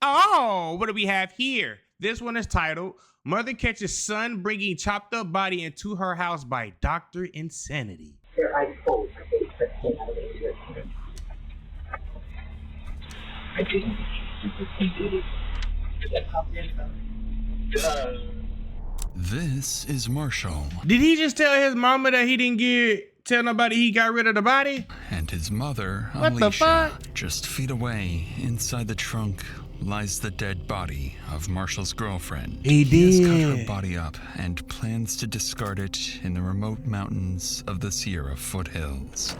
Oh, what do we have here? This one is titled, Mother Catches Son Bringing Chopped Up Body into Her House by Dr. Insanity. Their eyes closed. I didn't. This is Marshall. Did he just tell his mama that he didn't tell nobody he got rid of the body? And his mother, What Alicia. the fuck? Just feet away, inside the trunk, lies the dead body of Marshall's girlfriend. He has cut did. her body up and plans to discard it in the remote mountains of the Sierra foothills.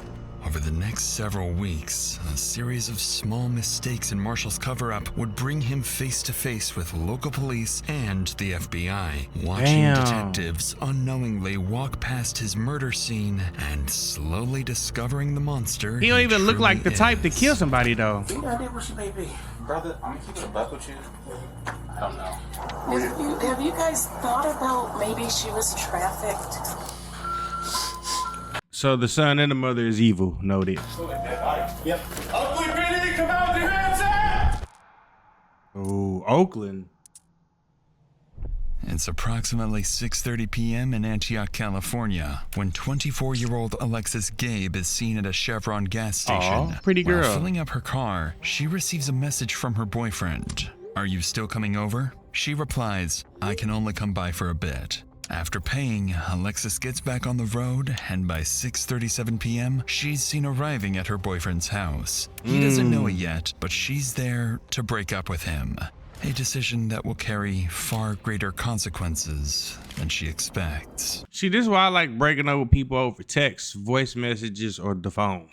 Over the next several weeks, a series of small mistakes in Marshall's cover-up would bring him face to face with local police and the FBI. Watching Damn. detectives unknowingly walk past his murder scene and slowly discovering the monster. He don't even look like the type to kill somebody though. You got it where she may be. Brother, I'm gonna keep it a buck with you. I don't know. Have you guys thought about maybe she was trafficked? So the son and the mother is evil, noted. Yep. Oakland PD, come out with your hands up! Oh, Oakland. It's approximately 6:30 p.m. in Antioch, California, when 24-year-old Alexis Gabe is seen at a Chevron gas station. Aw, pretty girl. While filling up her car, she receives a message from her boyfriend. "Are you still coming over?" She replies, "I can only come by for a bit." After paying, Alexis gets back on the road, and by 6:37 p.m., she's seen arriving at her boyfriend's house. He doesn't know it yet, but she's there to break up with him. A decision that will carry far greater consequences than she expects. See, this is why I like breaking up with people over text, voice messages, or the phone.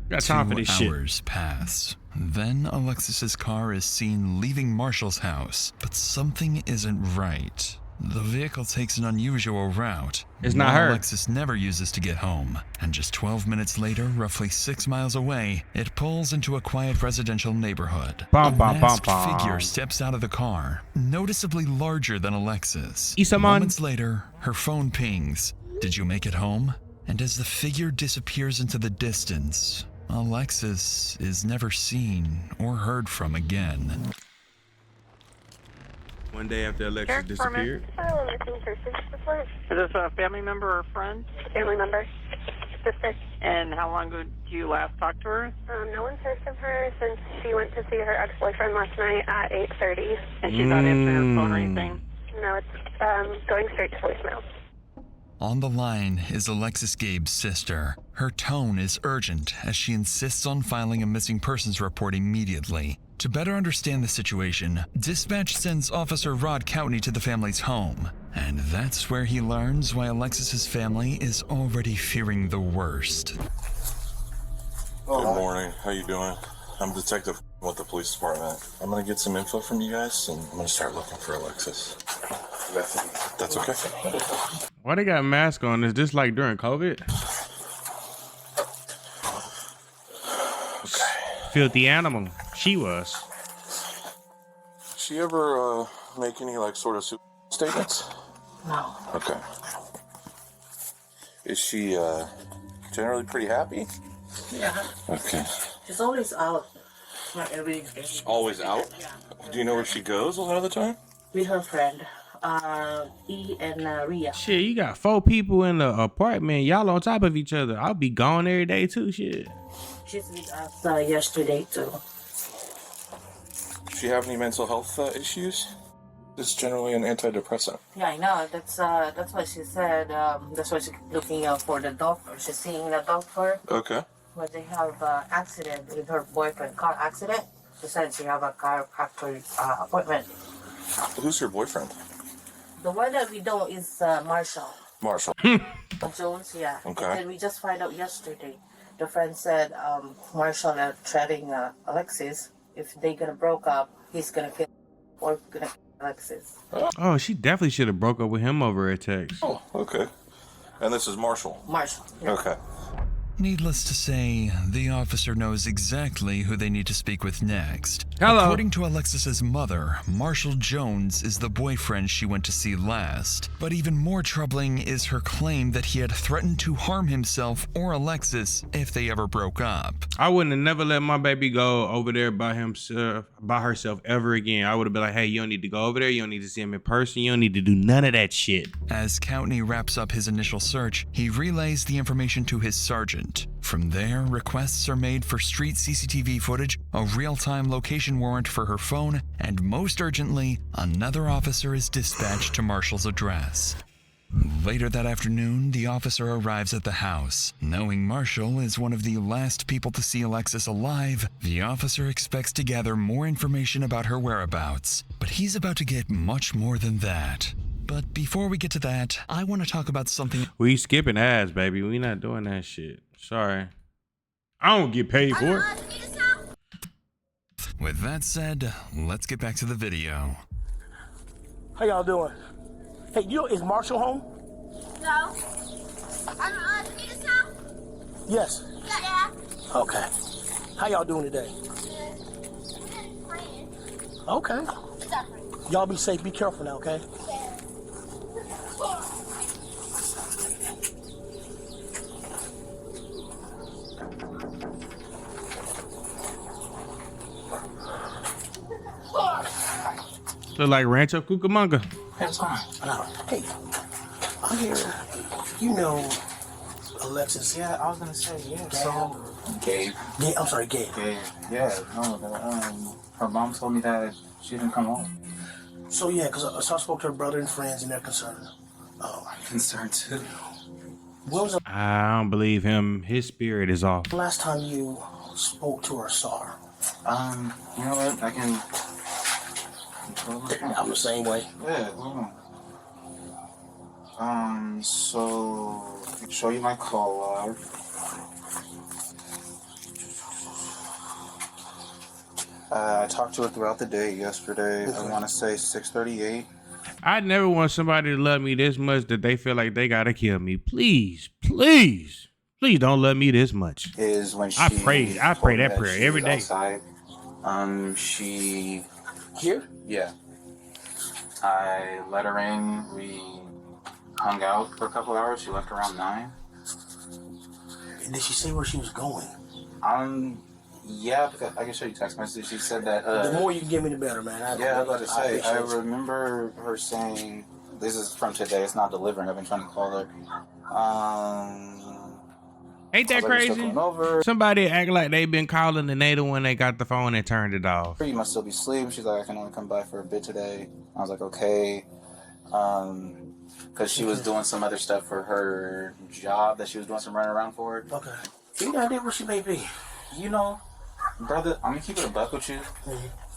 Got time for 2 this shit. hours pass. Then Alexis's car is seen leaving Marshall's house, but something isn't right. The vehicle takes an unusual route. It's not one her. Alexis never uses to get home. And just 12 minutes later, roughly 6 miles away, it pulls into a quiet residential neighborhood. Bum, A bum, bum, masked bum. figure steps out of the car, noticeably larger than Alexis. Isaman. Moments later, her phone pings. "Did you make it home?" And as the figure disappears into the distance, Alexis is never seen or heard from again. One day after Alexis disappeared. Is this a family member or friend? Family member. Sister. And how long ago did you last talk to her? No one's heard from her since she went to see her ex-boyfriend last night at 8:30. And she's not answering her phone or anything? No, it's going straight to voicemail. On the line is Alexis Gabe's sister. Her tone is urgent as she insists on filing a missing persons report immediately. To better understand the situation, dispatch sends Officer Rod Coutney to the family's home. And that's where he learns why Alexis's family is already fearing the worst. Good morning. How you doing? I'm Detective with the police department. I'm gonna get some info from you guys, and I'm gonna start looking for Alexis. That's okay. Why they got masks on? Is this like during COVID? Okay. Filthy animal. She was. She ever make any like sort of statements? No. Okay. Is she generally pretty happy? Yeah. Okay. She's always out. Not every day. Always out? Yeah. Do you know where she goes a lot of the time? With her friend, E and Ria. Shit, you got 4 people in the apartment. Y'all on top of each other. I'll be gone every day too. Shit. She's with us yesterday too. Does she have any mental health issues? It's generally an antidepressant. Yeah, I know. That's what she said. That's why she's looking for the doctor. She's seeing the doctor. Okay. When they have accident with her boyfriend, car accident. She said she have a chiropractor appointment. Who's your boyfriend? The one that we know is Marshall. Marshall. Jones, yeah. Okay. And we just find out yesterday. The friend said Marshall threatening Alexis. If they gonna broke up, he's gonna kill or gonna kill Alexis. Oh, she definitely should have broke up with him over a text. Oh, okay. And this is Marshall. Marshall. Yeah. Okay. Needless to say, the officer knows exactly who they need to speak with next. Hello. According to Alexis's mother, Marshall Jones is the boyfriend she went to see last. But even more troubling is her claim that he had threatened to harm himself or Alexis if they ever broke up. I wouldn't have never let my baby go over there by herself ever again. I would have been like, hey, you don't need to go over there. You don't need to see him in person. You don't need to do none of that shit. As Coutney wraps up his initial search, he relays the information to his sergeant. From there, requests are made for street CCTV footage, a real-time location warrant for her phone, and most urgently, another officer is dispatched to Marshall's address. Later that afternoon, the officer arrives at the house. Knowing Marshall is one of the last people to see Alexis alive, the officer expects to gather more information about her whereabouts. But he's about to get much more than that. But before we get to that, I want to talk about something. We skipping ads, baby. We not doing that shit. Sorry. I don't get paid for it. With that said, let's get back to the video. How y'all doing? Hey, is Marshall home? No. Are Peter's house? Yes. Yeah. Okay. How y'all doing today? Okay. Y'all be safe. Be careful now, okay? Look like Rancho Cucamonga. That's fine. Hey, I hear you know Alexis. Yeah, I was gonna say, yeah. Gabe. So, Gabe. I'm sorry, Gabe. Gabe. Yeah, no, her mom told me that she didn't come home. So yeah, because I spoke to her brother and friends, and they're concerned. I'm concerned too. When was I don't believe him. His spirit is off. the last time you spoke to her or saw her? You know what? I can. I'm the same way. Yeah, hold on. So I can show you my call log. I talked to her throughout the day yesterday. I want to say 6:38. I never want somebody to love me this much that they feel like they gotta kill me. Please, please, please don't love me this much. Is when she I pray told me that prayer she every was day. Outside. She Here? Yeah. I let her in. We hung out for a couple hours. She left around 9. And did she say where she was going? Yeah, because I can show you text message. She said that. The more you can give me, the better, man. Yeah, I was about to say. I appreciate you. remember her saying, "This is from today. It's not delivering." I've been trying to call her. Ain't that crazy? Over. Somebody act like they been calling and they the one that got the phone and turned it off. You must still be asleep. She's like, "I can only come by for a bit today." I was like, "Okay," because she was doing some other stuff for her job that she was doing some running around for. Okay. Any idea where she may be? You know, brother, I'm gonna keep it a buck with you.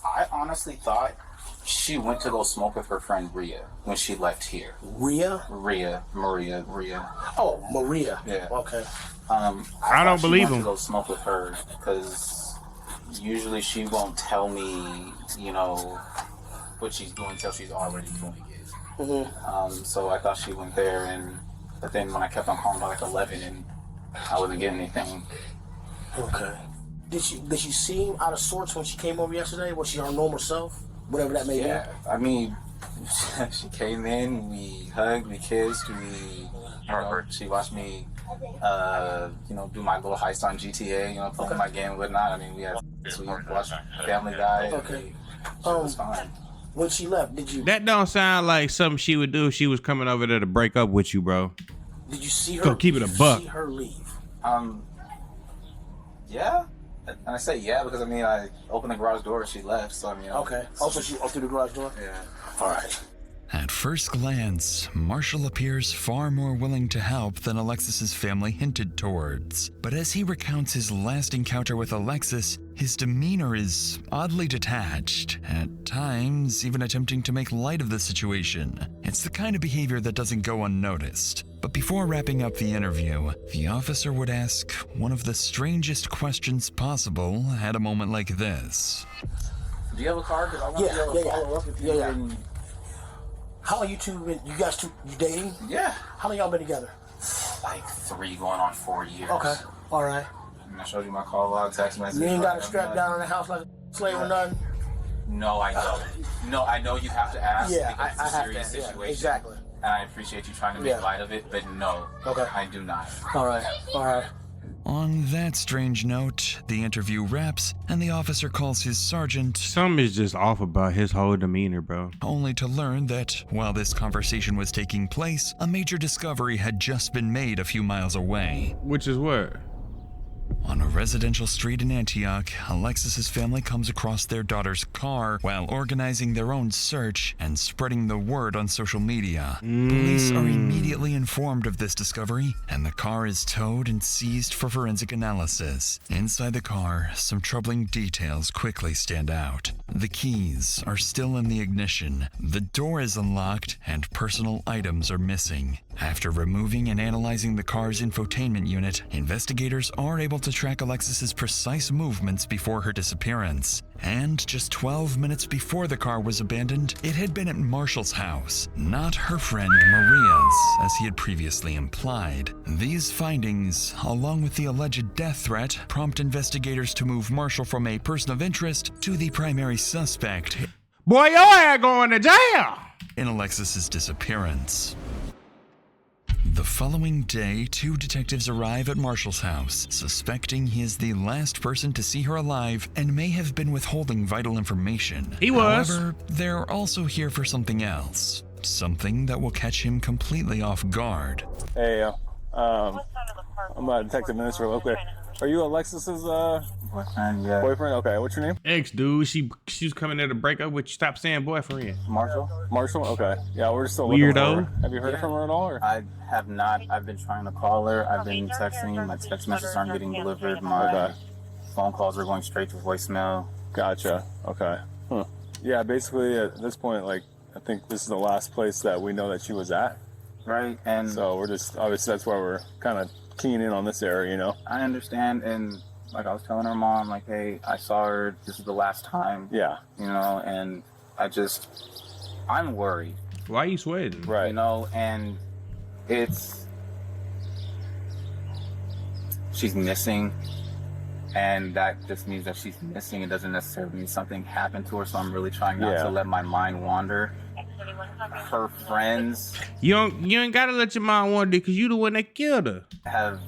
I honestly thought she went to go smoke with her friend Rhea when she left here. Maria. Oh, Maria. Yeah. Okay. I don't believe him. him. To go smoke with her because usually she won't tell me, you know, what she's doing until she's already doing it. Mm-hmm. So I thought she went there, but then when I kept on calling by like 11 and I wasn't getting anything. Okay. Did she seem out of sorts when she came over yesterday? Was she her normal self? Whatever that may be. Yeah, I mean, she came in, we hugged, we kissed, she watched me, do my little heist on GTA, playing my game and whatnot. I mean, we watched Family Guy. Okay. It was fine. When she left, did you? That don't sound like something she would do if she was coming over there to break up with you, bro. Did you see her? Go keep it a buck. See her leave? Yeah. And I say yeah because I opened the garage door and she left. So Okay. Also, she opened the garage door. Yeah. All right. At first glance, Marshall appears far more willing to help than Alexis's family hinted towards. But as he recounts his last encounter with Alexis, his demeanor is oddly detached, at times even attempting to make light of the situation. It's the kind of behavior that doesn't go unnoticed. But before wrapping up the interview, the officer would ask one of the strangest questions possible at a moment like this. Do you have a car? Because I want to be able to follow up with you. Yeah. And How long you two been? You guys two dating? yeah. How long y'all been together? Like 3 going on 4 years. Okay. All right. And I showed you my call log, text message. You ain't got a strap down in the house like a slave or nothing? No, I know. No, I know you have to ask Yeah, because it's a I have serious to. Yeah, situation. exactly. And I appreciate you trying to make light of it, but no, Okay. I do not. All right. On that strange note, the interview wraps and the officer calls his sergeant, Something is just off about his whole demeanor, bro. only to learn that while this conversation was taking place, a major discovery had just been made a few miles away. Which is what? On a residential street in Antioch, Alexis's family comes across their daughter's car while organizing their own search and spreading the word on social media. Police are immediately informed of this discovery, and the car is towed and seized for forensic analysis. Inside the car, some troubling details quickly stand out. The keys are still in the ignition, the door is unlocked, and personal items are missing. After removing and analyzing the car's infotainment unit, investigators are able to track Alexis's precise movements before her disappearance. And just 12 minutes before the car was abandoned, it had been at Marshall's house, not her friend Maria's, as he had previously implied. These findings, along with the alleged death threat, prompt investigators to move Marshall from a person of interest to the primary suspect Boy, your ass going to jail! in Alexis's disappearance. The following day, 2 detectives arrive at Marshall's house, suspecting he is the last person to see her alive and may have been withholding vital information. He was. However, they're also here for something else. Something that will catch him completely off guard. Hey, I'm a detective minister. Okay, are you Alexis's Boyfriend, yeah. boyfriend? Okay, what's your name? Ex dude, she was coming there to break up with you. Stop saying boyfriend. Marshall? Marshall. Okay, yeah, we're still looking for Weirdo. her. Have you heard from her at all? Or? I have not. I've been trying to call her. I've been texting. My text messages aren't getting delivered. My phone calls are going straight to voicemail. Gotcha. Okay. Huh. Yeah, basically at this point, like, I think this is the last place that we know that she was at. Right, and So we're just, obviously that's why we're kind of keying in on this area, you know? I understand, and like I was telling her mom, like, hey, I saw her, this is the last time. Yeah. You know, and I'm worried. Why you sweating? Right. You know, and she's missing, and that just means that she's missing. It doesn't necessarily mean something happened to her, so I'm really trying not to let my mind wander. Her friends You ain't gotta let your mom wonder because you the one that killed her. have,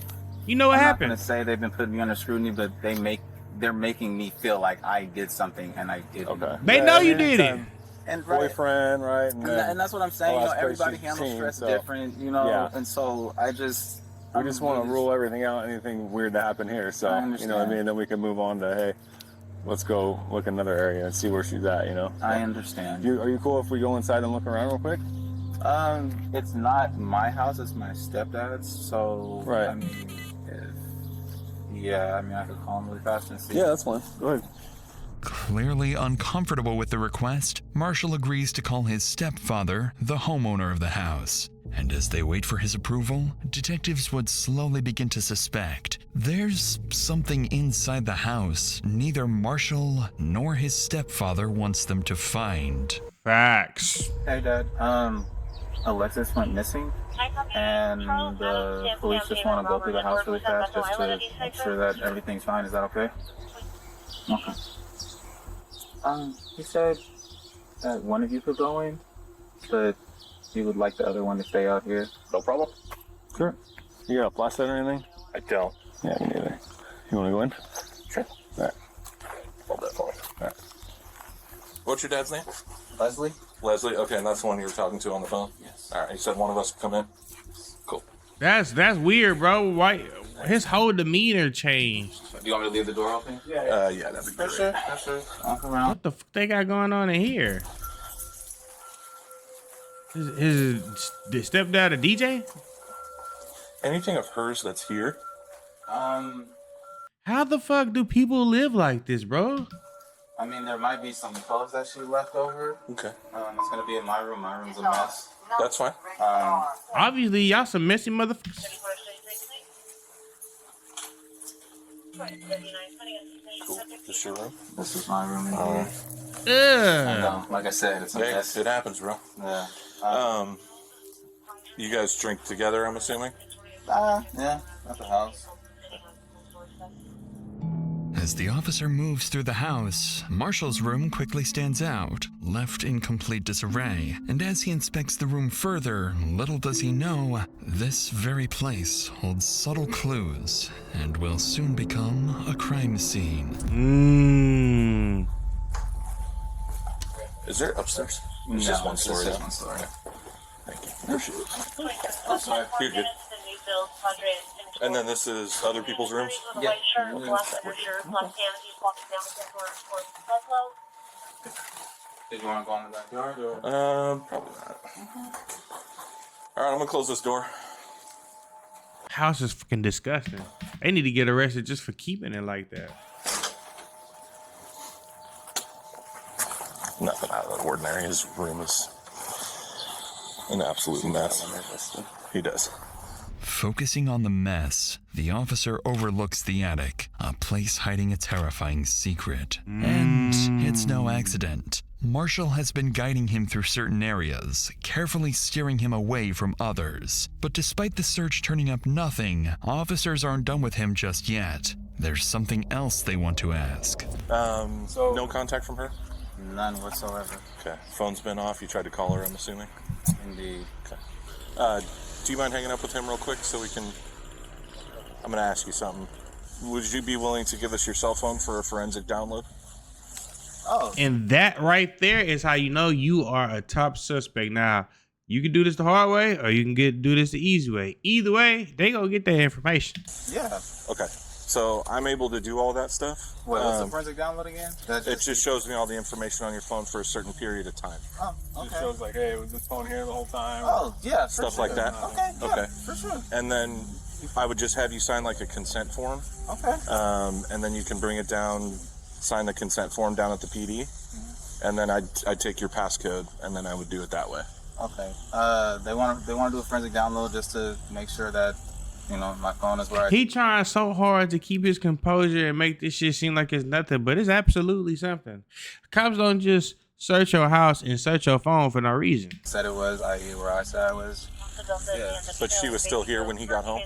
You know what I'm happened? not gonna say they've been putting me under scrutiny, but they're making me feel like I did something and I didn't. Okay. They know you did it. And Boyfriend, right? And that's what I'm saying. You know, everybody handles stress different, you know, yeah. and so we just want to rule everything out, anything weird to happen here. So, you know what I mean? Then we can move on to, hey, let's go look another area and see where she's at, you know? I understand. Are you cool if we go inside and look around real quick? It's not my house, it's my stepdad's, so, right. I mean, I could call him really fast and see. Yeah, that's fine. Go ahead. Clearly uncomfortable with the request, Marshall agrees to call his stepfather the homeowner of the house. And as they wait for his approval, detectives would slowly begin to suspect there's something inside the house neither Marshall nor his stepfather wants them to find. Facts. Hey, Dad. Alexis went missing, and the police just want to go through the house really fast just to make sure that everything's fine. Is that okay? Okay. He said that one of you could go in, but he would like the other one to stay out here. No problem. Sure. You got a flashlight or anything? I don't. Yeah, me neither. You want to go in? Sure. All right. Hold that for me. All right. What's your dad's name? Leslie? Leslie? Okay, and that's the one you were talking to on the phone? Yes. All right, you said one of us could come in? Cool. That's weird, bro. Why his whole demeanor changed? Do you want me to leave the door open? Yeah, that'd be great. Sure. I'll come around. What the fuck they got going on in here? Is the stepdad a DJ? Anything of hers that's here? How the fuck do people live like this, bro? I mean, there might be some clothes that she left over. Okay. It's gonna be in my room. My room's a mess. That's fine. Obviously, y'all some messy motherfuckers. Cool. This your room? This is my room in here. Ugh. Like I said, it's a mess. It happens, bro. Yeah. You guys drink together, I'm assuming? Yeah, at the house. As the officer moves through the house, Marshall's room quickly stands out, left in complete disarray. And as he inspects the room further, little does he know, this very place holds subtle clues and will soon become a crime scene. Is there upstairs? It's just one story. Just one story. Thank you. Appreciate it. I'm sorry. You're good. And then this is other people's rooms? Yeah. Did you want to go in the backyard or? Probably not. All right, I'm gonna close this door. House is fucking disgusting. They need to get arrested just for keeping it like that. Nothing out of the ordinary. His room is an absolute mess. He does. Focusing on the mess, the officer overlooks the attic, a place hiding a terrifying secret. And it's no accident. Marshall has been guiding him through certain areas, carefully steering him away from others. But despite the search turning up nothing, officers aren't done with him just yet. There's something else they want to ask. So no contact from her? None whatsoever. Okay. Phone's been off. You tried to call her, I'm assuming? Indeed. Okay. Do you mind hanging up with him real quick so we can... I'm going to ask you something. Would you be willing to give us your cell phone for a forensic download? Oh. And that right there is how you know you are a top suspect. Now, you can do this the hard way or you can do this the easy way. Either way, they gonna get that information. Yeah. Okay. So I'm able to do all that stuff. What's the forensic download again? It just shows me all the information on your phone for a certain period of time. Oh, okay. It shows like, hey, was this phone here the whole time? Oh, yeah. Stuff like that. Okay, yeah, Okay. for sure. And then I would just have you sign like a consent form. Okay. And then you can bring it down, sign the consent form down at the PD. And then I'd take your passcode, and then I would do it that way. Okay. They want to do a forensic download just to make sure that, you know, my phone is where He trying so hard to keep his composure and make this shit seem like it's nothing, but it's absolutely something. Cops don't just search your house and search your phone for no reason. said it was, i.e. where I said I was. Yeah. But she was still here when he got home?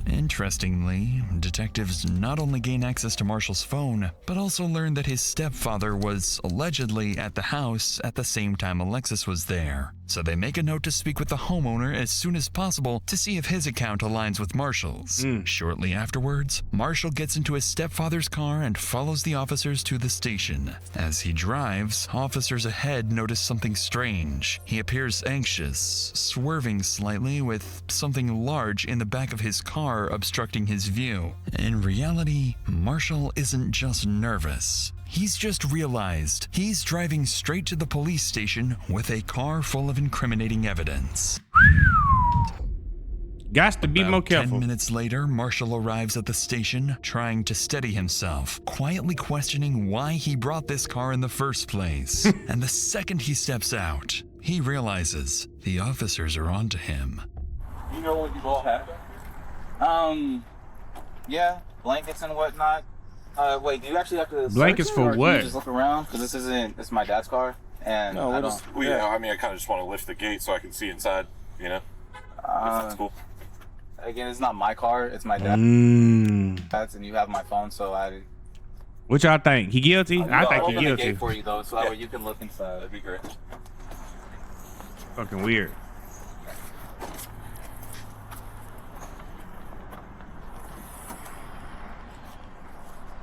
Interestingly, detectives not only gain access to Marshall's phone, but also learn that his stepfather was allegedly at the house at the same time Alexis was there. So they make a note to speak with the homeowner as soon as possible to see if his account aligns with Marshall's. Shortly afterwards, Marshall gets into his stepfather's car and follows the officers to the station. As he drives, officers ahead notice something strange. He appears anxious, swerving slightly with something large in the back of his car obstructing his view. In reality, Marshall isn't just nervous. He's just realized he's driving straight to the police station with a car full of incriminating evidence. Got to be more careful. 10 minutes later, Marshall arrives at the station, trying to steady himself, quietly questioning why he brought this car in the first place. And the second he steps out, he realizes the officers are onto him. You know what you all have? Yeah, blankets and whatnot. Wait, do you actually have to Blankets search for it, or what? Can you just look around, because this is my dad's car, and No, I don't. I mean, I kind of just want to lift the gate so I can see inside, you know? If that's cool. Again, it's not my car, it's my dad's, and you have my phone, so I. What y'all think? He guilty? I think I'll he open the guilty. gate for you though, so that way you can look inside. That'd be great. Fucking weird.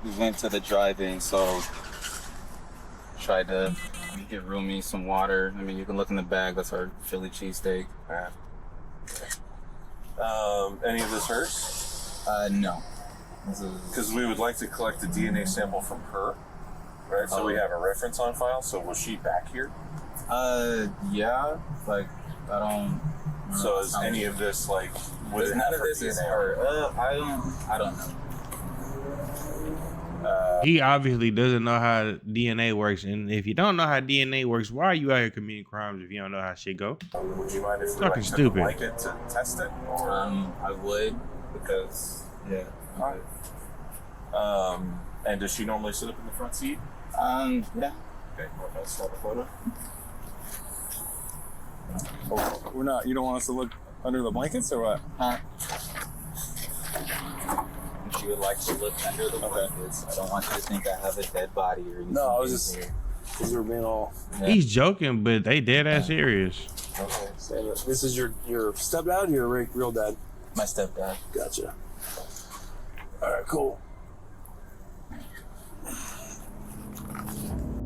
We went to the drive-in, so tried to get Rumi some water. I mean, you can look in the bag. That's our Philly cheesesteak. Any of this hers? No. Because we would like to collect a DNA sample from her, right? So we have a reference on file. So was she back here? Yeah. Like, I don't. So is any of this like? Was None of this is her. I don't know. He obviously doesn't know how DNA works, and if you don't know how DNA works, why are you out here committing crimes if you don't know how shit go? Would you mind if we Fucking stupid. like it to test it? Or? I would, because yeah. And does she normally sit up in the front seat? Yeah. Okay, let's start the photo. Oh, we're not. You don't want us to look under the blankets or what? She would like to look under the blankets. I don't want you to think I have a dead body or anything. No, I was just because you were being all. Yeah. He's joking, but they dead ass serious. Okay, so this is your stepdad or your real dad? My stepdad. Gotcha. All right, cool.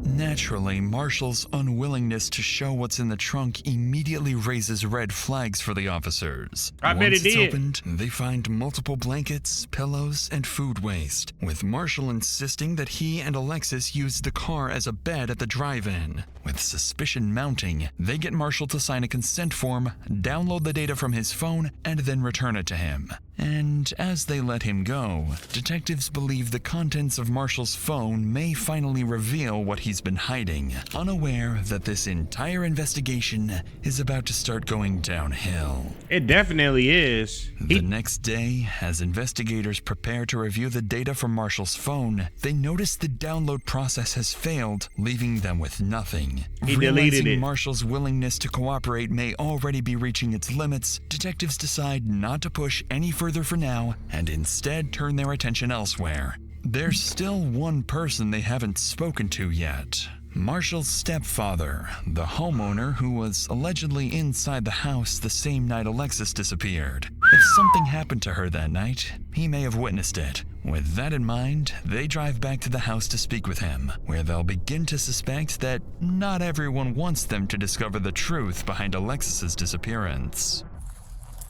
Naturally, Marshall's unwillingness to show what's in the trunk immediately raises red flags for the officers. I bet Once it it's did. opened, they find multiple blankets, pillows, and food waste, with Marshall insisting that he and Alexis used the car as a bed at the drive-in. With suspicion mounting, they get Marshall to sign a consent form, download the data from his phone, and then return it to him. And as they let him go, detectives believe the contents of Marshall's phone may finally reveal what he's been hiding, unaware that this entire investigation is about to start going downhill. It definitely is. The next day, as investigators prepare to review the data from Marshall's phone, they notice the download process has failed, leaving them with nothing. He deleted Realizing it. Marshall's willingness to cooperate may already be reaching its limits, detectives decide not to push any further for now and instead turn their attention elsewhere. There's still one person they haven't spoken to yet. Marshall's stepfather, the homeowner who was allegedly inside the house the same night Alexis disappeared. If something happened to her that night, he may have witnessed it. With that in mind, they drive back to the house to speak with him, where they'll begin to suspect that not everyone wants them to discover the truth behind Alexis's disappearance.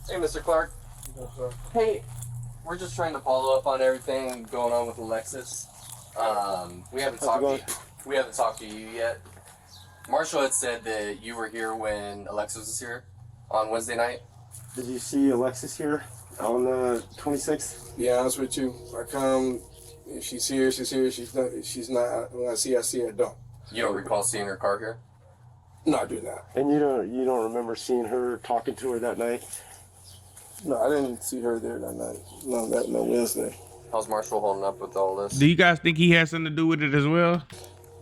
Hey, Mr. Clark. Hey, we're just trying to follow up on everything going on with Alexis. We haven't talked to you yet. Marshall had said that you were here when Alexis was here on Wednesday night. Did you see Alexis here on the 26th? Be honest with you, I come. If she's here, she's here. She's not. She's not. When I see her, I don't. You don't recall seeing her car here? No, I do not. And you don't remember seeing her, talking to her that night? No, I didn't see her there that night. No Wednesday. How's Marshall holding up with all this? Do you guys think he has something to do with it as well?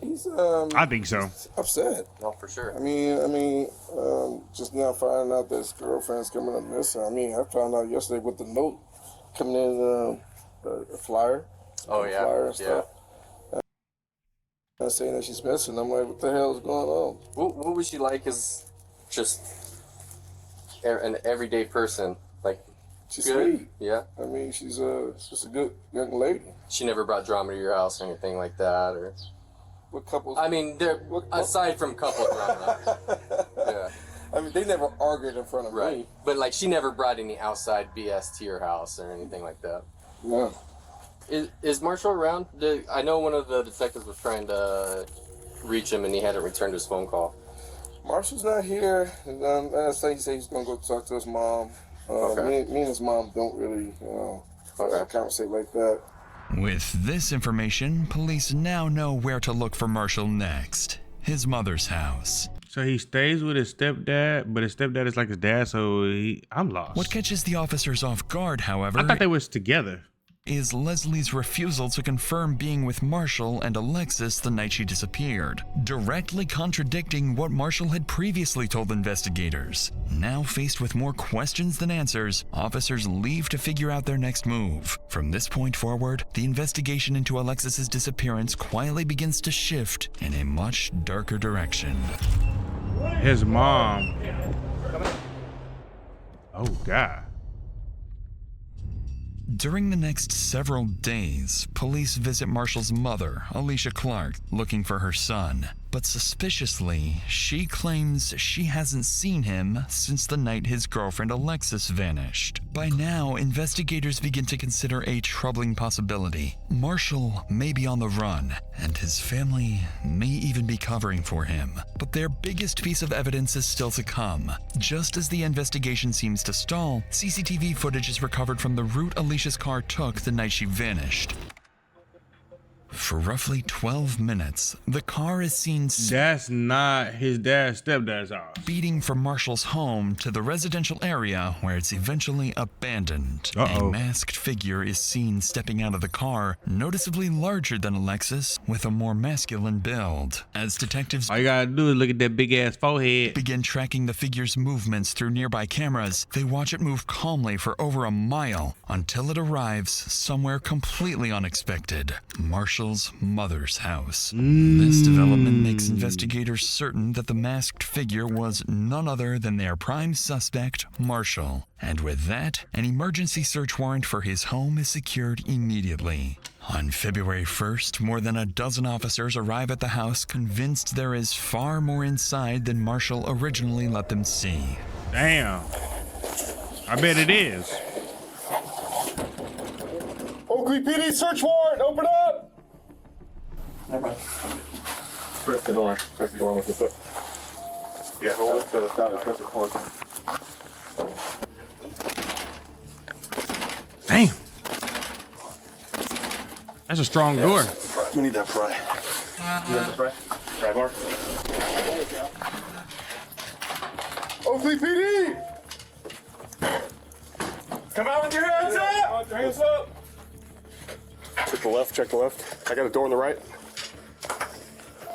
He's I think so. upset. No, for sure. I mean, just now finding out that his girlfriend's coming up missing. I mean, I found out yesterday with the note coming in, a flyer. Oh, yeah. Flyer and stuff. And saying that she's missing. I'm like, what the hell is going on? What was she like as just an everyday person? Like, She's good? sweet. Yeah. I mean, she's just a good young lady. She never brought drama to your house or anything like that, or? What couples? I mean, aside from couple drama. Yeah. I mean, they never argued in front of me. But like, she never brought any outside BS to your house or anything like that. No. Is Marshall around? I know one of the detectives was trying to reach him and he hadn't returned his phone call. Marshall's not here. And last night he said he's gonna go talk to his mom. Okay. Me and his mom don't really, conversate like that. With this information, police now know where to look for Marshall next. His mother's house. So he stays with his stepdad, but his stepdad is like his dad, so I'm lost. What catches the officers off guard, however, I thought they was together. Is Leslie's refusal to confirm being with Marshall and Alexis the night she disappeared, directly contradicting what Marshall had previously told investigators. Now faced with more questions than answers, officers leave to figure out their next move. From this point forward, the investigation into Alexis's disappearance quietly begins to shift in a much darker direction. His mom. Oh, God. During the next several days, police visit Marshall's mother, Alicia Clark, looking for her son. But suspiciously, she claims she hasn't seen him since the night his girlfriend Alexis vanished. By now, investigators begin to consider a troubling possibility. Marshall may be on the run, and his family may even be covering for him. But their biggest piece of evidence is still to come. Just as the investigation seems to stall, CCTV footage is recovered from the route Alicia's car took the night she vanished. For roughly 12 minutes, the car is seen That's not his dad's stepdad's house. speeding from Marshall's home to the residential area where it's eventually abandoned. A masked figure is seen stepping out of the car, noticeably larger than Alexis, with a more masculine build. As detectives all you gotta do is look at that big ass forehead. Begin tracking the figure's movements through nearby cameras, they watch it move calmly for over a mile until it arrives somewhere completely unexpected. Marshall's mother's house. This development makes investigators certain that the masked figure was none other than their prime suspect, Marshall. And with that, an emergency search warrant for his home is secured immediately. On February 1st, more than a dozen officers arrive at the house convinced there is far more inside than Marshall originally let them see. Damn. I bet it is. Oakley PD search warrant, open up! Press the door. Press the door with the foot. Yeah, hold it to the side and press it close. Damn. That's a strong door. We need that pry. You have the pry? Pry bar? Oakley PD! Come out with your hands up! Your hands up! Check the left, check the left. I got a door on the right.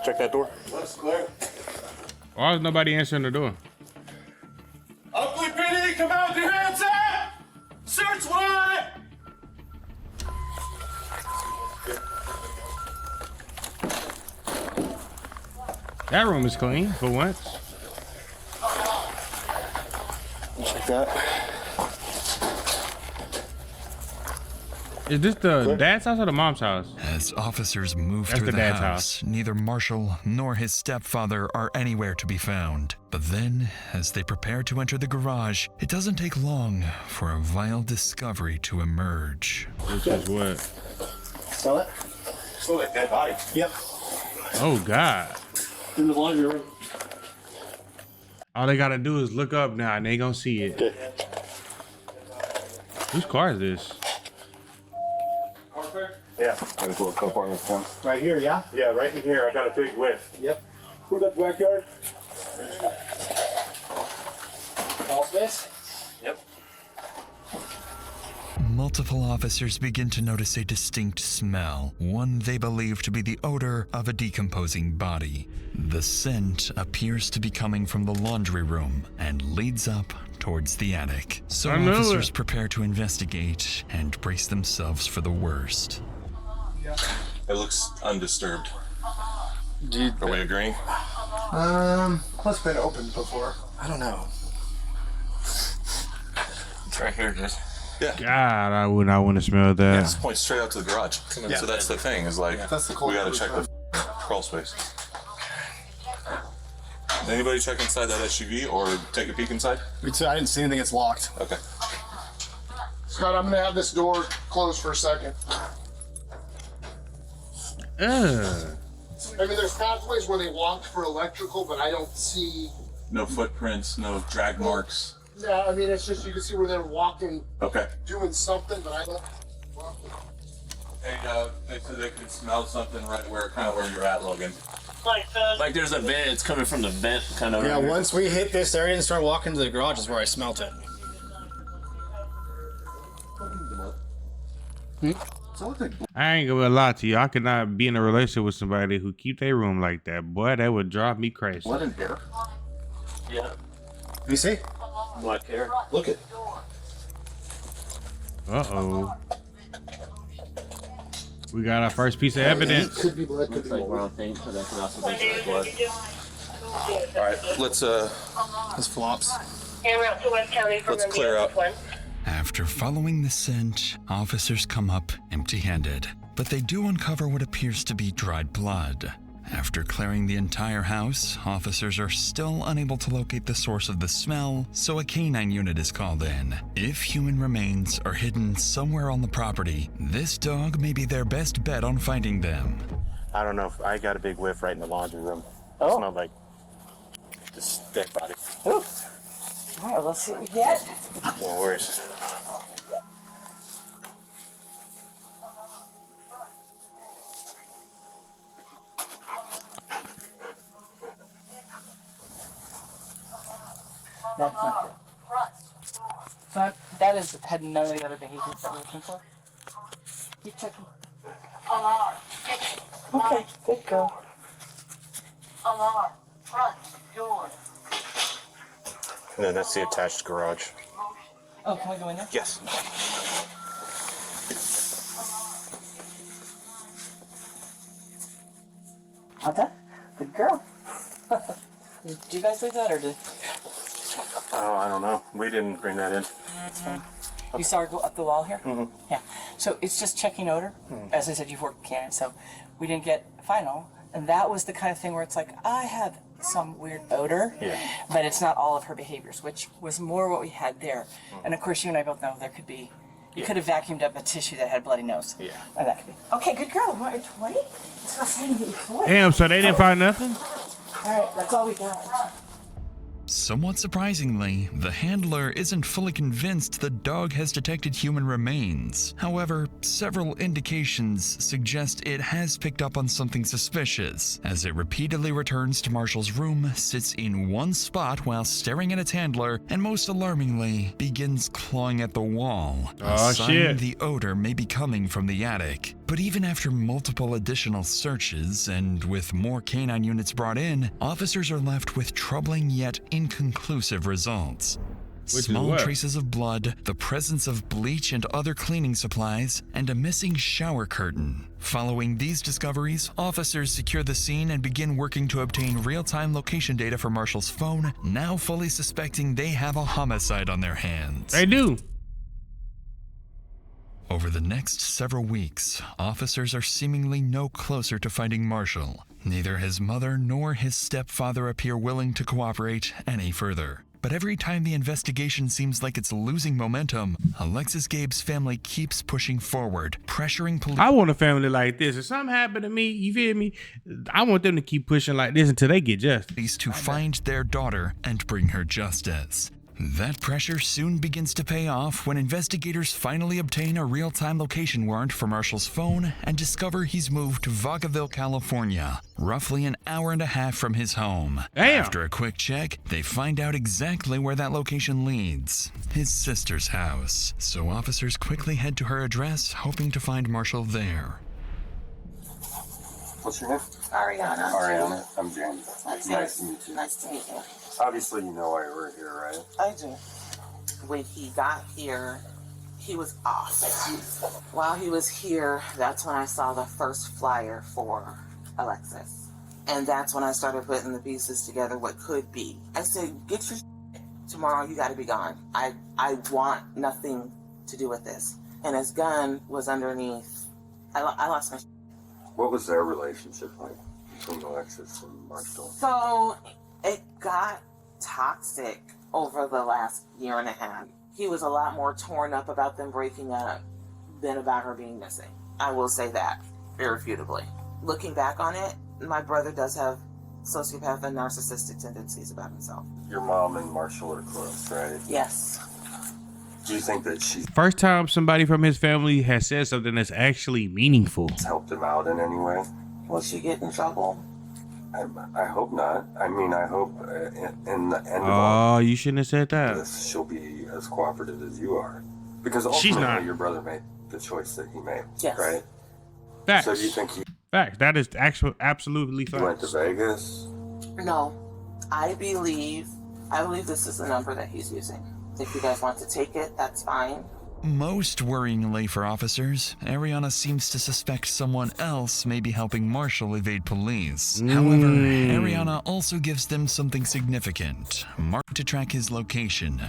Check that door. That's clear. Why is nobody answering the door? Oakley PD, come out with your hands up! Search warrant! That room is clean for once. Check that. Is this the dad's house or the mom's house? As officers move That's through the the dad's house, neither Marshall nor his stepfather are anywhere to be found. But then, as they prepare to enter the garage, it doesn't take long for a vile discovery to emerge. Which is what? Smell it? Smell like dead body. Yep. Oh, God. In the laundry room. All they gotta do is look up now and they gonna see it. Okay. Whose car is this? Yeah. I just want to compartment one. Right here, yeah? Yeah, right in here. I got a big whiff. Yep. Who's that backyard? All space? Yep. Multiple officers begin to notice a distinct smell, one they believe to be the odor of a decomposing body. The scent appears to be coming from the laundry room and leads up towards the attic. So officers prepare to investigate and brace themselves for the worst. It looks undisturbed. Dude, are we agreeing? It's been opened before. I don't know. It's right here, dude. Yeah. God, I would not want to smell that. Yeah, just point straight out to the garage. Yeah. So that's the thing, is like, That's the we gotta check the crawl space. Anybody check inside that SUV or take a peek inside? I didn't see anything. It's locked. Okay. Scott, I'm gonna have this door closed for a second. I mean, there's pathways where they walked for electrical, but I don't see. No footprints, no drag marks. Yeah, I mean, it's just you can see where they're walking, Okay. doing something, but I don't. Hey, they said they could smell something right where you're at, Logan. Like there's a vent, it's coming from the vent kind of. Yeah, once we hit this area and start walking to the garage is where I smelt it. I ain't gonna lie to you. I could not be in a relationship with somebody who keep their room like that. Boy, that would drive me crazy. What in here? Yeah. Let me see. Black hair. Look it. Uh-oh. We got our first piece of evidence. Could be blood, could be Like mold. brown paint, but that could also be blood. All right, let's This flops. Camera to West County from Let's the clear nearest out. one. After following the scent, officers come up empty-handed, but they do uncover what appears to be dried blood. After clearing the entire house, officers are still unable to locate the source of the smell, so a canine unit is called in. If human remains are hidden somewhere on the property, this dog may be their best bet on finding them. I don't know if I got a big whiff right in the laundry room. It smelled like just dead body. All right, let's see what we get. No worries. That's not good. So that had none of the other behaviors that we're looking for. Keep checking. Okay, good girl. And then that's the attached garage. Oh, can we go in there? Yes. Okay, good girl. Did you guys leave that or did? Oh, I don't know. We didn't bring that in. That's fine. You saw her go up the wall here? Mm-hmm. Yeah. So it's just checking odor. As I said, you've worked with Canine, so we didn't get final. And that was the kind of thing where it's like, I have some weird odor, but it's not all of her behaviors, which was more what we had there. And of course, you and I both know there could be, you could have vacuumed up a tissue that had a bloody nose. Yeah. And that could be. Okay, good girl. Want your toy? Let's go see and get your toy. Damn, so they didn't find nothing? All right, that's all we got. Somewhat surprisingly, the handler isn't fully convinced the dog has detected human remains. However, several indications suggest it has picked up on something suspicious, as it repeatedly returns to Marshall's room, sits in one spot while staring at its handler, and most alarmingly, begins clawing at the wall. Oh, a sign shit. the odor may be coming from the attic. But even after multiple additional searches, and with more canine units brought in, officers are left with troubling yet inconclusive results. Small traces of blood, the presence of bleach and other cleaning supplies, and a missing shower curtain. Following these discoveries, officers secure the scene and begin working to obtain real-time location data for Marshall's phone, now fully suspecting they have a homicide on their hands. They do. Over the next several weeks, officers are seemingly no closer to finding Marshall. Neither his mother nor his stepfather appear willing to cooperate any further. But every time the investigation seems like it's losing momentum, Alexis Gabe's family keeps pushing forward, pressuring police. I want a family like this. If something happened to me, you feel me? I want them to keep pushing like this until they get justice. To find their daughter and bring her justice. That pressure soon begins to pay off when investigators finally obtain a real-time location warrant for Marshall's phone and discover he's moved to Vacaville, California, roughly an hour and a half from his home. Damn. After a quick check, they find out exactly where that location leads, his sister's house. So officers quickly head to her address, hoping to find Marshall there. What's your name? Ariana. Ariana. I'm James. Nice to meet you. Nice to meet you. Obviously, you know why we're here, right? I do. When he got here, he was off. While he was here, that's when I saw the first flyer for Alexis. And that's when I started putting the pieces together, what could be. I said, get your shit. Tomorrow you gotta be gone. I want nothing to do with this. And his gun was underneath. I lost my shit. What was their relationship like between Alexis and Marshall? So it got toxic over the last year and a half. He was a lot more torn up about them breaking up than about her being missing. I will say that, irrefutably. Looking back on it, my brother does have sociopath and narcissistic tendencies about himself. Your mom and Marshall are close, right? Yes. Do you think that she's First time somebody from his family has said something that's actually meaningful. helped him out in any way? Will she get in trouble? I hope not. I mean, I hope in the end of all Oh, you shouldn't have said that. this, she'll be as cooperative as you are. Because She's ultimately, not. your brother made the choice that he made, Yes. right? Facts. So do you think he Facts. That is absolutely went to facts. Vegas? No. I believe this is the number that he's using. If you guys want to take it, that's fine. Most worryingly for officers, Ariana seems to suspect someone else may be helping Marshall evade police. However, Ariana also gives them something significant, marked to track his location.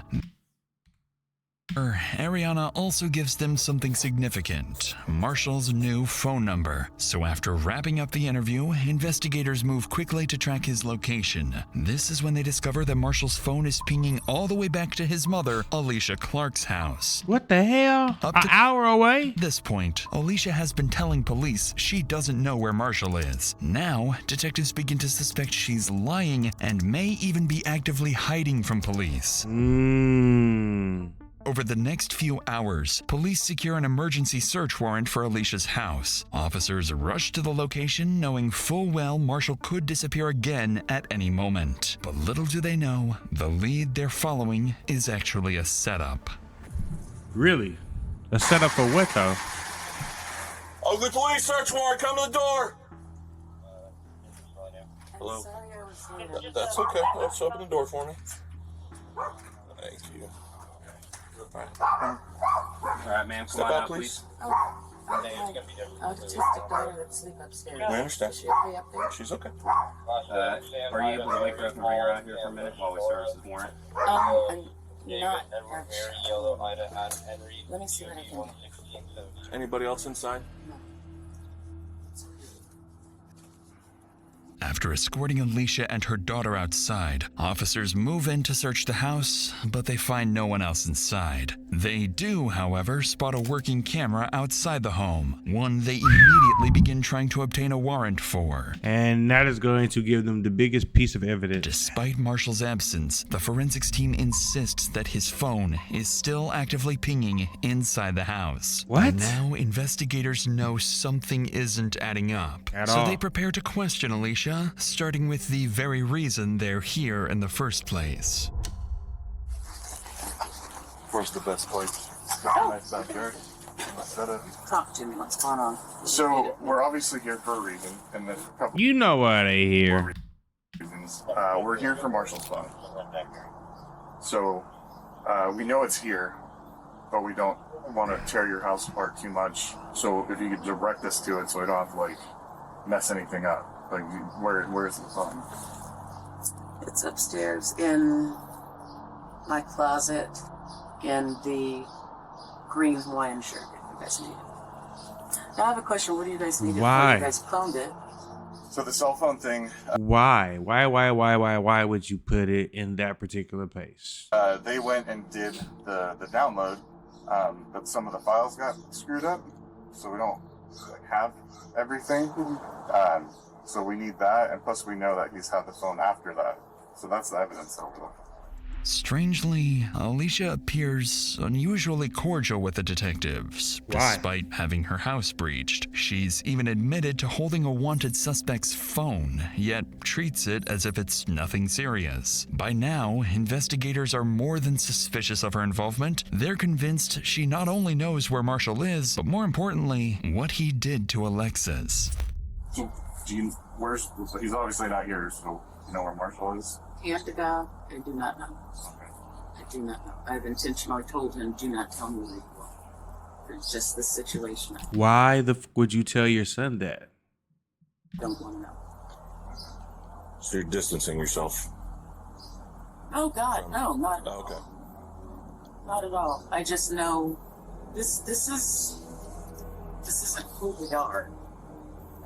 Ariana also gives them something significant, Marshall's new phone number. So after wrapping up the interview, investigators move quickly to track his location. This is when they discover that Marshall's phone is pinging all the way back to his mother, Alicia Clark's house. What the hell? An hour away? At this point, Alicia has been telling police she doesn't know where Marshall is. Now, detectives begin to suspect she's lying and may even be actively hiding from police. Over the next few hours, police secure an emergency search warrant for Alicia's house. Officers rush to the location knowing full well Marshall could disappear again at any moment. But little do they know, the lead they're following is actually a setup. Really? A setup for what though? Ugly police search warrant, come to the door! Hello? That's okay. Let's open the door for me. Thank you. Alright, ma'am, come on out, please. Autistic daughter that sleep upstairs. I understand. Is she okay up there? She's okay. Are you able to wake her up and bring her out here for a minute while we service this warrant? I'm not actually. Let me see what I can do. Anybody else inside? After escorting Alicia and her daughter outside, officers move in to search the house, but they find no one else inside. They do, however, spot a working camera outside the home, one they immediately begin trying to obtain a warrant for. And that is going to give them the biggest piece of evidence. Despite Marshall's absence, the forensics team insists that his phone is still actively pinging inside the house. What? By now, investigators know something isn't adding up. So they prepare to question Alicia, starting with the very reason they're here in the first place. Where's the best place? Nice backyard. Talk to me. What's going on? So we're obviously here for a reason, and there's a couple You know why they here. reasons. We're here for Marshall's phone. So we know it's here, but we don't want to tear your house apart too much. So if you could direct us to it, so we don't have to like mess anything up. Like where's the phone? It's upstairs in my closet in the green Hawaiian shirt if you guys need it. Now I have a question. What do you guys need it for? Why? You guys cloned it. So the cell phone thing. Why? Why would you put it in that particular place? They went and did the download, but some of the files got screwed up, so we don't have everything. So we need that, and plus we know that he's had the phone after that. So that's the evidence that we're looking for. Strangely, Alicia appears unusually cordial with the detectives, despite having her house breached. She's even admitted to holding a wanted suspect's phone, yet treats it as if it's nothing serious. By now, investigators are more than suspicious of her involvement. They're convinced she not only knows where Marshall is, but more importantly, what he did to Alexis. So, he's obviously not here, so you know where Marshall is? Hand to God, I do not know. I do not know. I've intentionally told him, do not tell me where you are. It's just the situation. Why the f would you tell your son that? Don't want to know. So you're distancing yourself? Oh God, no, not at all. Okay. Not at all. I just know this isn't who we are.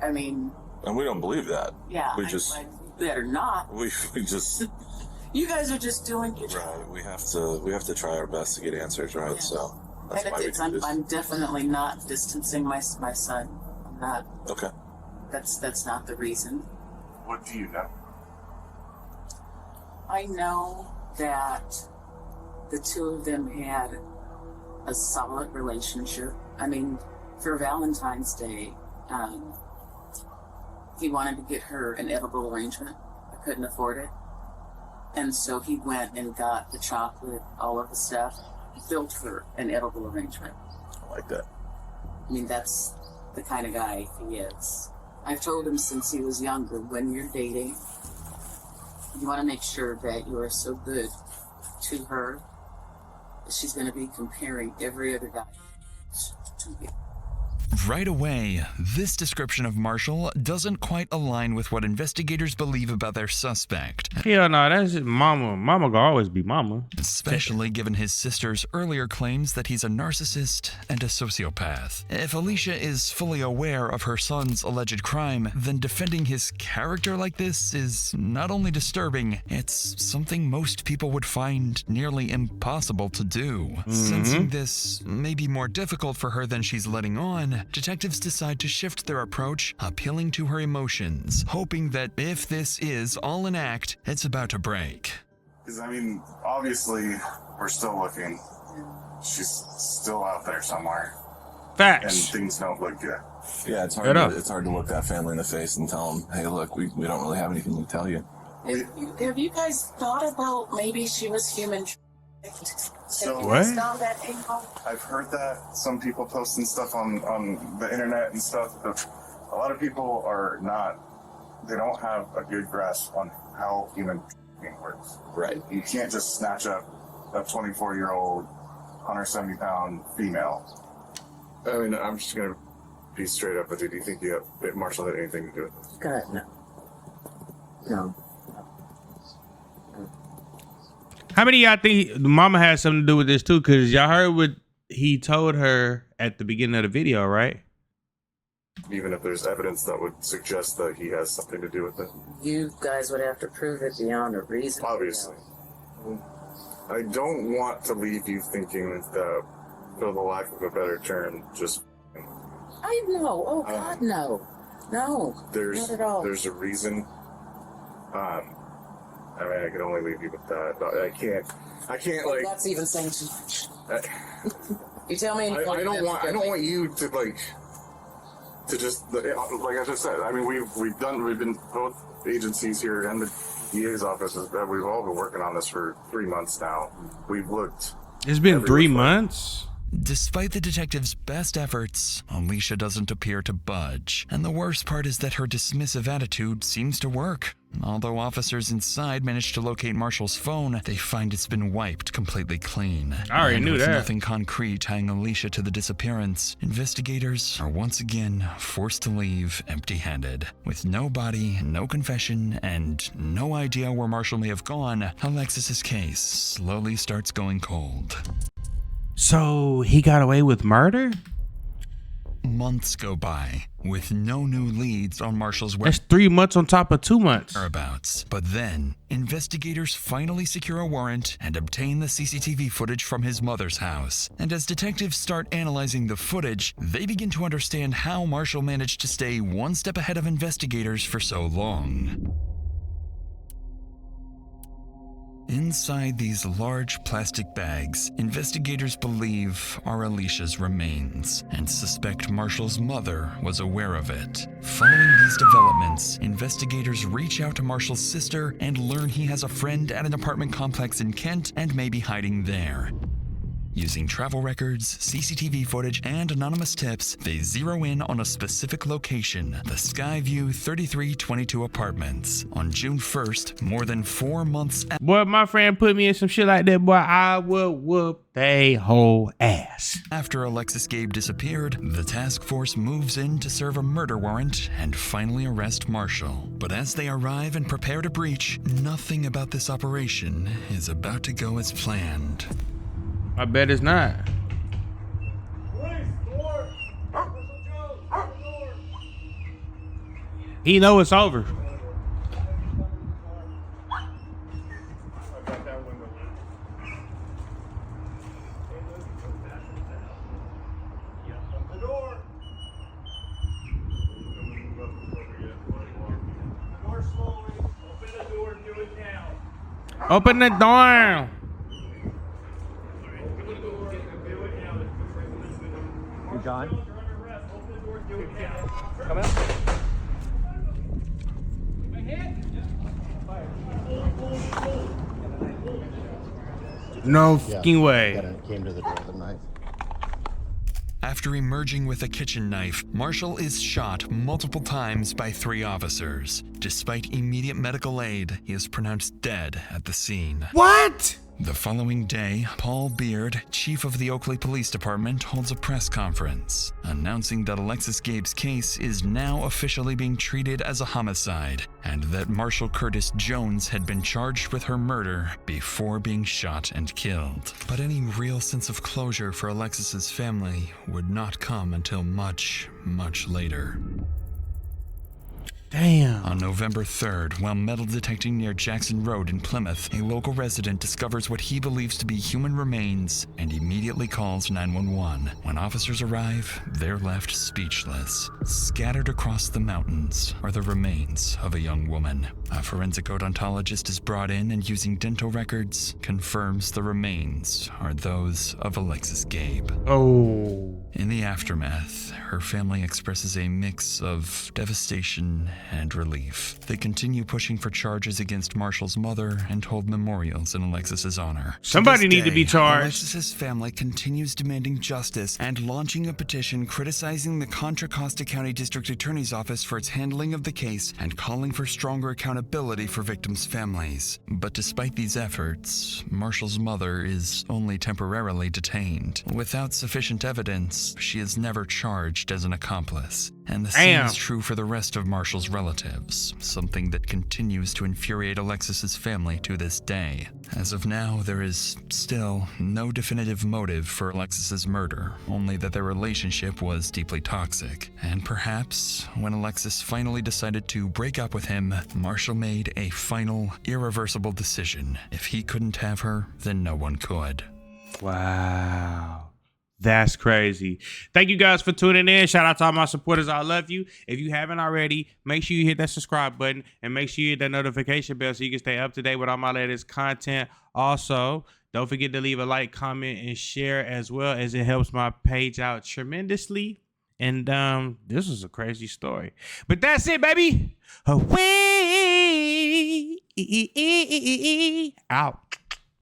I mean, And we don't believe that. yeah, We I just better not. we just You guys are just doing your job. right. We have to try our best to get answers right. Yeah. So that's why we do this. I'm definitely not distancing my son. I'm not. Okay. That's not the reason. What do you know? I know that the two of them had a solid relationship. I mean, for Valentine's Day, he wanted to get her an edible arrangement. I couldn't afford it. And so he went and got the chocolate, all of the stuff, built her an edible arrangement. I like that. I mean, that's the kind of guy he is. I've told him since he was younger, when you're dating, you want to make sure that you are so good to her that she's going to be comparing every other guy to you. Right away, this description of Marshall doesn't quite align with what investigators believe about their suspect. Hell no, that's just mama. Mama gonna always be mama. Especially given his sister's earlier claims that he's a narcissist and a sociopath. If Alicia is fully aware of her son's alleged crime, then defending his character like this is not only disturbing, it's something most people would find nearly impossible to do. Sensing this may be more difficult for her than she's letting on, detectives decide to shift their approach, appealing to her emotions, hoping that if this is all an act, it's about to break. Because, I mean, obviously, we're still looking. she's still out there somewhere. Facts. And things don't look good. Yeah, it's hard to look that family in the face and tell them, hey, look, we don't really have anything to tell you. Have you guys thought about maybe she was human? So what? I've heard that some people posting stuff on the internet and stuff. But a lot of people they don't have a good grasp on how human works. Right. You can't just snatch up a 24-year-old, 170-pound female. I mean, I'm just gonna be straight up with you. Do you think Marshall had anything to do with this? God, no. No. How many of y'all think the mama had something to do with this too? Because y'all heard what he told her at the beginning of the video, right? Even if there's evidence that would suggest that he has something to do with it. You guys would have to prove it beyond a reason. Obviously. I don't want to leave you thinking that, for the lack of a better term, just... I know. Oh, God, no. No, not at all. There's a reason. I mean, I can only leave you with that. But I can't like... That's even saying too much. You tell me... I don't want you to, like... To just, like I just said, I mean, we've been, both agencies here and the DA's office, we've all been working on this for 3 months now. We've looked. It's been 3 months. Despite the detective's best efforts, Alicia doesn't appear to budge. And the worst part is that her dismissive attitude seems to work. Although officers inside managed to locate Marshall's phone, they find it's been wiped completely clean. I already knew with that. Nothing concrete tying Alicia to the disappearance, investigators are once again forced to leave empty-handed. With no body, no confession, and no idea where Marshall may have gone, Alexis's case slowly starts going cold. So he got away with murder? Months go by with no new leads on Marshall's That's 3 months on top of 2 months. whereabouts. But then, investigators finally secure a warrant and obtain the CCTV footage from his mother's house. And as detectives start analyzing the footage, they begin to understand how Marshall managed to stay one step ahead of investigators for so long. Inside these large plastic bags, investigators believe are Alicia's remains and suspect Marshall's mother was aware of it. Following these developments, investigators reach out to Marshall's sister and learn he has a friend at an apartment complex in Kent and may be hiding there. Using travel records, CCTV footage, and anonymous tips, they zero in on a specific location, the Skyview 3322 apartments. On June 1st, more than 4 months after... Boy, if my friend put me in some shit like that, boy, I would whoop they whole ass. After Alexis Gabe disappeared, the task force moves in to serve a murder warrant and finally arrest Marshall. But as they arrive and prepare to breach, nothing about this operation is about to go as planned. I bet it's not. He know it's over. Open the door. John? Come out. No fucking way. Came to the door with a knife. After emerging with a kitchen knife, Marshall is shot multiple times by 3 officers. Despite immediate medical aid, he is pronounced dead at the scene. What? The following day, Paul Beard, chief of the Oakley Police Department, holds a press conference, announcing that Alexis Gabe's case is now officially being treated as a homicide, and that Marshall Curtis Jones had been charged with her murder before being shot and killed. But any real sense of closure for Alexis's family would not come until much, much later. Damn. On November 3rd, while metal detecting near Jackson Road in Plymouth, a local resident discovers what he believes to be human remains and immediately calls 911. When officers arrive, they're left speechless. Scattered across the mountains are the remains of a young woman. A forensic odontologist is brought in and, using dental records, confirms the remains are those of Alexis Gabe. Oh. In the aftermath, her family expresses a mix of devastation and relief. They continue pushing for charges against Marshall's mother and hold memorials in Alexis's honor. Somebody need to be charged. Alexis's family continues demanding justice and launching a petition criticizing the Contra Costa County District Attorney's Office for its handling of the case and calling for stronger accountability for victims' families. But despite these efforts, Marshall's mother is only temporarily detained. Without sufficient evidence, she is never charged as an accomplice. And the same is true for the rest of Marshall's relatives, something that continues to infuriate Alexis's family to this day. As of now, there is still no definitive motive for Alexis's murder, only that their relationship was deeply toxic. And perhaps, when Alexis finally decided to break up with him, Marshall made a final, irreversible decision. If he couldn't have her, then no one could. Wow. That's crazy. Thank you guys for tuning in. Shout out to all my supporters. I love you. If you haven't already, make sure you hit that subscribe button and make sure you hit that notification bell so you can stay up to date with all my latest content. Also, don't forget to leave a like, comment, and share as well, as it helps my page out tremendously. And this was a crazy story. But that's it, baby. Away. Out.